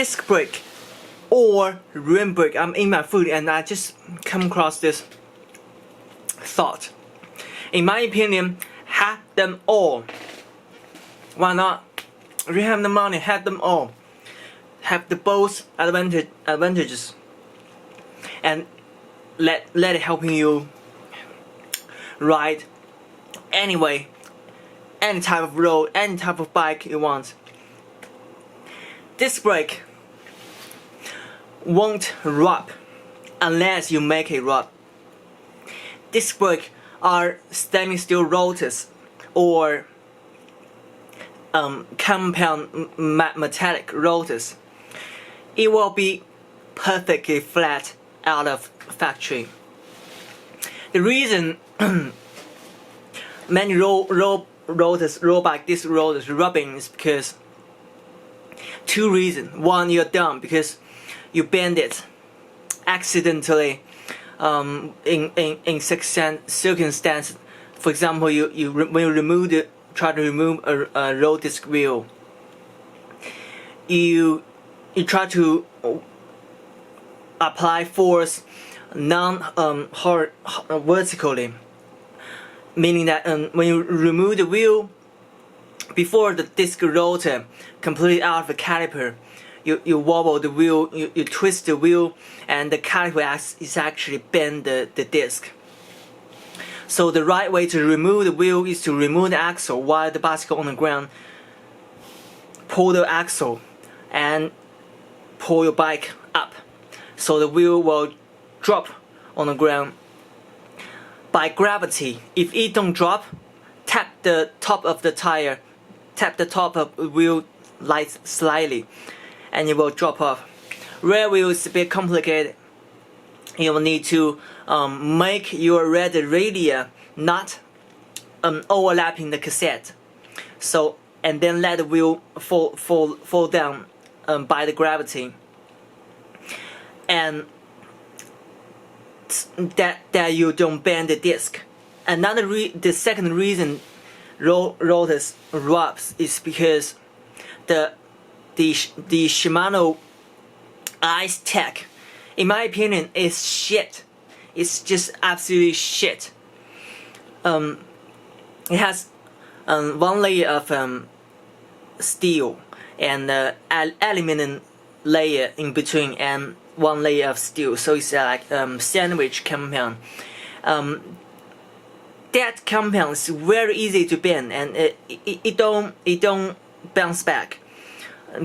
disc brake or rim brake. I'm in my food and I just come across this thought. In my opinion, have them all. Why not? If you have the money, have them all. Have the both advantages, and let it helping you ride anyway, any type of road, any type of bike you want. Disc brake won't rub unless you make it rub. Disc brake are stainless steel rotors or compound metallic rotors. It will be perfectly flat out of factory. The reason many road bike disc rotors rubbing is because two reasons. One, you're dumb because you bend it accidentally in circumstances. For example, when you try to remove a road disc wheel, you try to apply force vertically, meaning that when you remove the wheel before the disc rotor completely out of the caliper, you wobble the wheel, you twist the wheel, and the caliper is actually bend the disc. So the right way to remove the wheel is to remove the axle while the bicycle on the ground. Pull the axle and pull your bike up, so the wheel will drop on the ground by gravity. If it don't drop, tap the top of the tire, tap the top of the wheel slightly, and it will drop off. Rear wheel is a bit complicated. You will need to make your rear radii not overlapping the cassette. So, and then let the wheel fall down by the gravity, and that you don't bend the disc. The second reason rotors rubs is because the Shimano Ice Tech, in my opinion, is shit. It's just absolutely shit. It has one layer of steel and aluminum layer in between, and one layer of steel. So it's like sandwich compound. That compound is very easy to bend, and it don't bounce back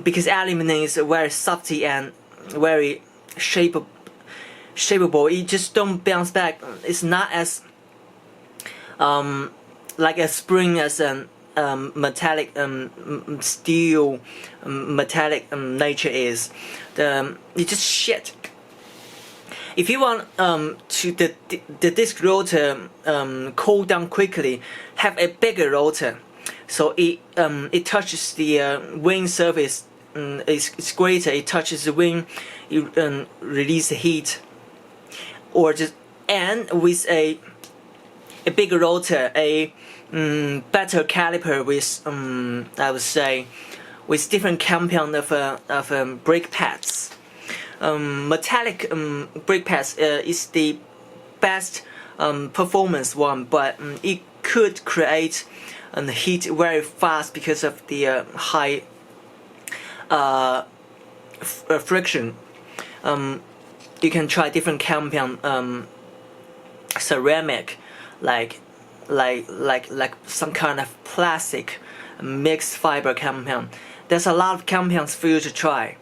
because aluminum is very softy and very shapeable. It just don't bounce back. It's not as like a spring as a metallic steel metallic nature is. It's just shit. If you want to the disc rotor cool down quickly, have a bigger rotor, so it touches the wing surface. It's greater. It touches the wing, you release the heat, or just, and with a bigger rotor, a better caliper with I would say with different compound of brake pads. Metallic brake pads is the best performance one, but it could create heat very fast because of the high friction. You can try different compound, ceramic, like some kind of plastic mixed fiber compound. There's a lot of compounds for you to try.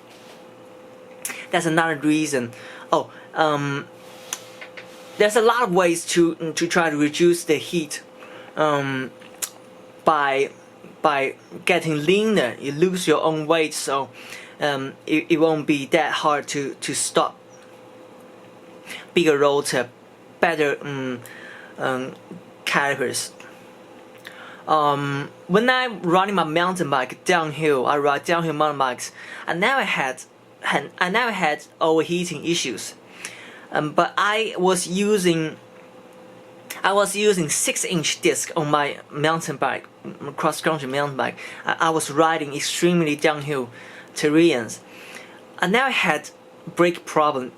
That's another reason. There's a lot of ways to try to reduce the heat by getting leaner. You lose your own weight, so it won't be that hard to stop. Bigger rotor, better calipers. When I'm riding my mountain bike downhill, I ride downhill mountain bikes. I never had overheating issues, but I was using 6-inch disc on my mountain bike, cross-country mountain bike. I was riding extremely downhill terrains. I never had brake problem.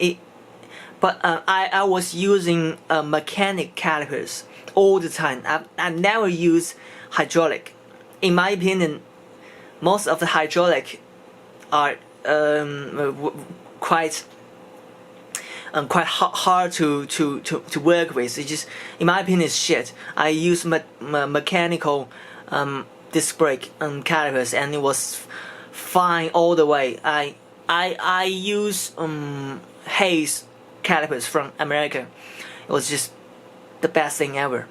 But I was using mechanic calipers all the time. I never use hydraulic. In my opinion, most of the hydraulic are quite hard to work with. It just, in my opinion, it's shit. I use mechanical disc brake calipers, and it was fine all the way. I use Hayes calipers from America. It was just the best thing ever.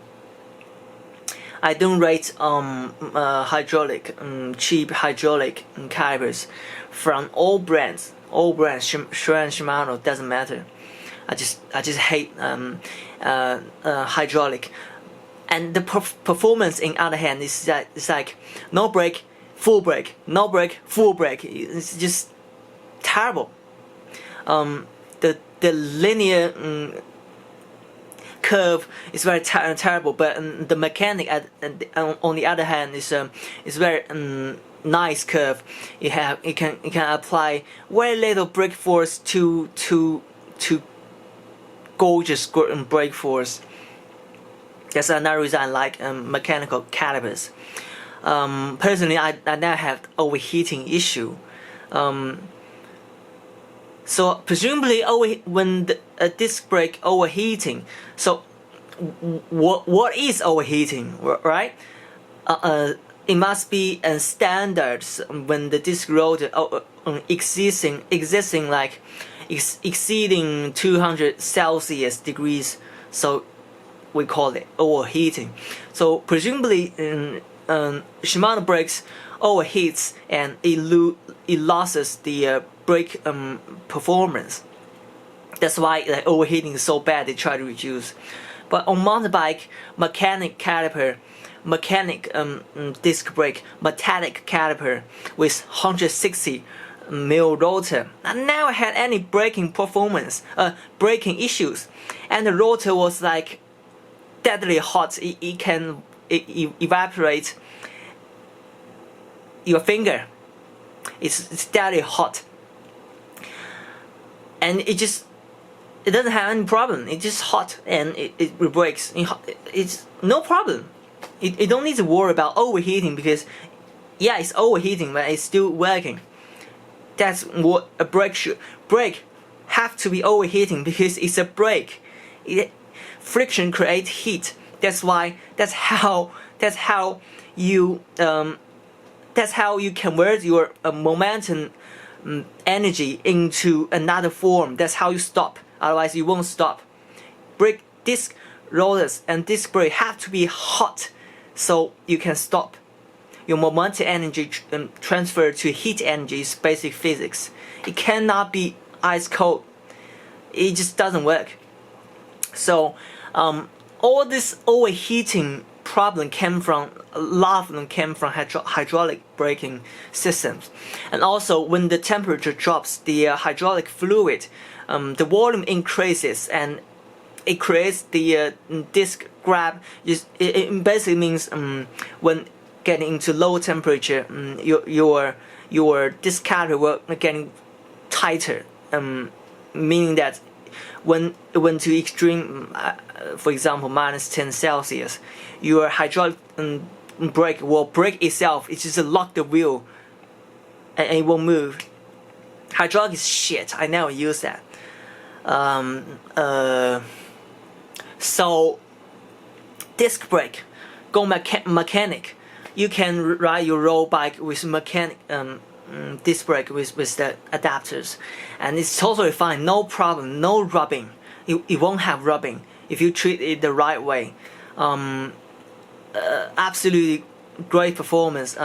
I don't rate hydraulic, cheap hydraulic calipers from all brands. Shure and Shimano, doesn't matter. I just hate hydraulic. And the performance, in other hand, is that it's like no brake, full brake, no brake, full brake. It's just terrible. The linear curve is very terrible, but the mechanic on the other hand is very nice curve. You can apply very little brake force to gorgeous brake force. That's another reason I like mechanical calipers. Personally, I never have overheating issue. So presumably, when a disc brake overheating, so what is overheating, right? It must be a standards when the disc rotor existing like exceeding 200 Celsius degrees, so we call it overheating. So presumably, Shimano brakes overheats and it loses the brake performance. That's why overheating is so bad. They try to reduce. But on mountain bike, mechanic caliper, mechanic disc brake, metallic caliper with 160 mil rotor, I never had any braking performance, braking issues, and the rotor was like deadly hot. It can evaporate your finger. It's deadly hot, and it doesn't have any problem. It's just hot and it breaks. It's no problem. You don't need to worry about overheating, because yeah, it's overheating, but it's still working. That's what a brake should. Brake have to be overheating because it's a brake. Friction creates heat. That's how you convert your momentum energy into another form. That's how you stop. Otherwise, you won't stop. Brake disc rotors and disc brake have to be hot, so you can stop. Your momentum energy transfer to heat energy is basic physics. It cannot be ice cold. It just doesn't work. So all this overheating problem a lot of them came from hydraulic braking systems. And also, when the temperature drops, the hydraulic fluid, the volume increases and it creates the disc grab. It basically means when getting into low temperature, your disc caliper will getting tighter, meaning that when it went to extreme, for example, -10 Celsius, your hydraulic brake will break itself. It just lock the wheel and it won't move. Hydraulic is shit. I never use that. So disc brake, go mechanic. You can ride your road bike with mechanic disc brake with the adapters, and it's totally fine. No problem. No rubbing. It won't have rubbing if you treat it the right way. Absolutely great performance.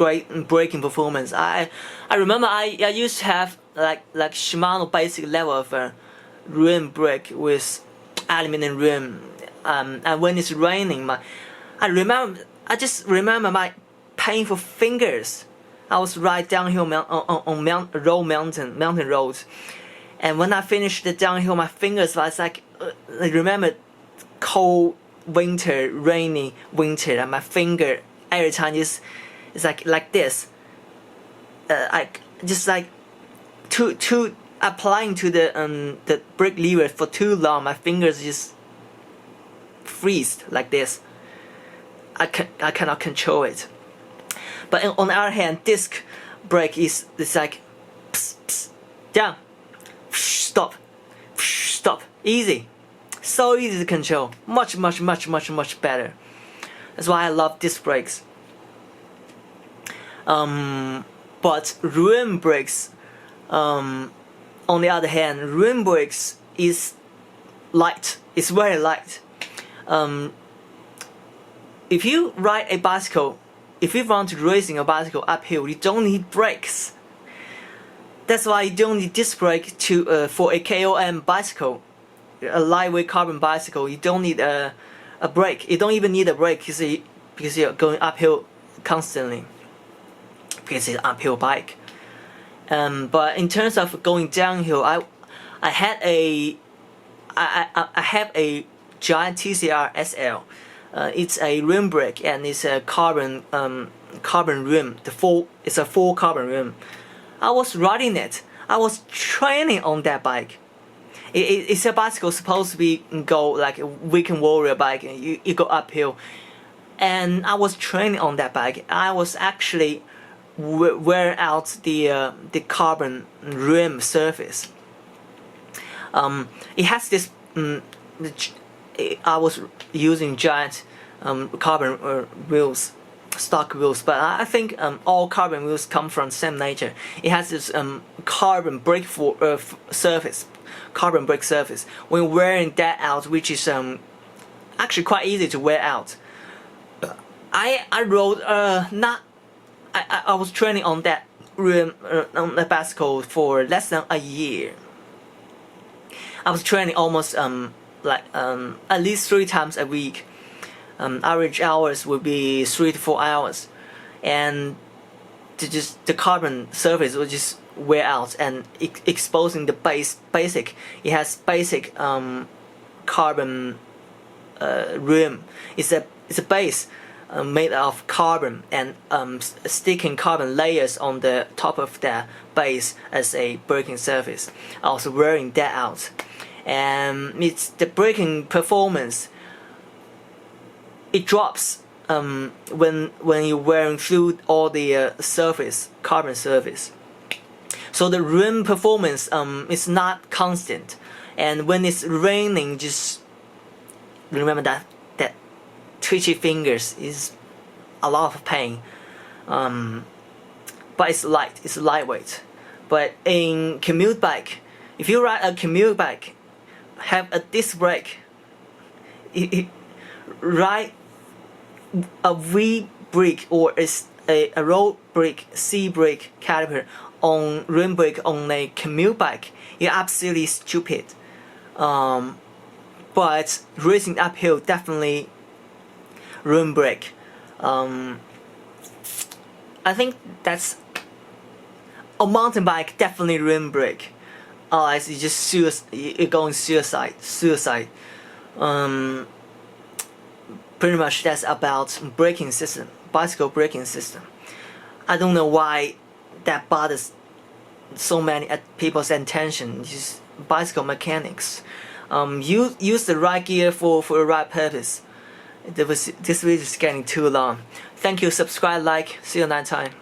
Great braking performance. I remember I used to have like Shimano basic level of rim brake with aluminum rim. And when it's raining, I just remember my painful fingers. I was right downhill on mountain roads, and when I finished the downhill, my fingers was like I remember cold winter, rainy winter, and my finger every time it's like this. I just like applying to the brake lever for too long, my fingers just freeze like this. I cannot control it. But on the other hand, disc brake is like pss, pss, down, stop, stop, easy, so easy to control, much better. That's why I love disc brakes. But rim brakes, on the other hand, rim brakes is light. It's very light. If you ride a bicycle, if you want to racing a bicycle uphill, you don't need brakes. That's why you don't need disc brake to for a COMMUTE bicycle, a lightweight carbon bicycle. You don't need a brake. You don't even need a brake because you're going uphill constantly. Because it's an uphill bike. But in terms of going downhill, I have a giant TCR SL. It's a rim brake and it's a carbon rim. It's a full carbon rim. I was riding it. I was training on that bike. It's a bicycle supposed to be go like a weekend warrior bike. You go uphill, and I was training on that bike. I was actually wearing out the carbon rim surface. It has this. I was using giant carbon wheels, stock wheels, but I think all carbon wheels come from the same nature. It has this carbon brake surface, carbon brake surface. When wearing that out, which is actually quite easy to wear out. I rode I was training on that rim on the bicycle for less than a year. I was training almost at least 3 times a week. Average hours would be 3 to 4 hours, and the carbon surface would just wear out and exposing the basic. It has basic carbon rim. It's a base made of carbon and sticking carbon layers on the top of that base as a braking surface. I was wearing that out, and it's the braking performance. It drops when you're wearing through all the carbon surface. So the rim performance is not constant, and when it's raining, just remember that twitchy fingers is a lot of pain. But it's lightweight. But in COMMUTE bike, if you ride a COMMUTE bike, have a disc brake, ride a V brake or a road brake, C brake caliper on rim brake on a COMMUTE bike, you're absolutely stupid. But racing uphill, definitely rim brake. I think that's a mountain bike, definitely rim brake. Otherwise, you just you're going suicide. Pretty much that's about braking system, bicycle braking system. I don't know why that bothers so many people's attention. Just bicycle mechanics. Use the right gear for the right purpose. This video is getting too long. Thank you. Subscribe, like. See you next time.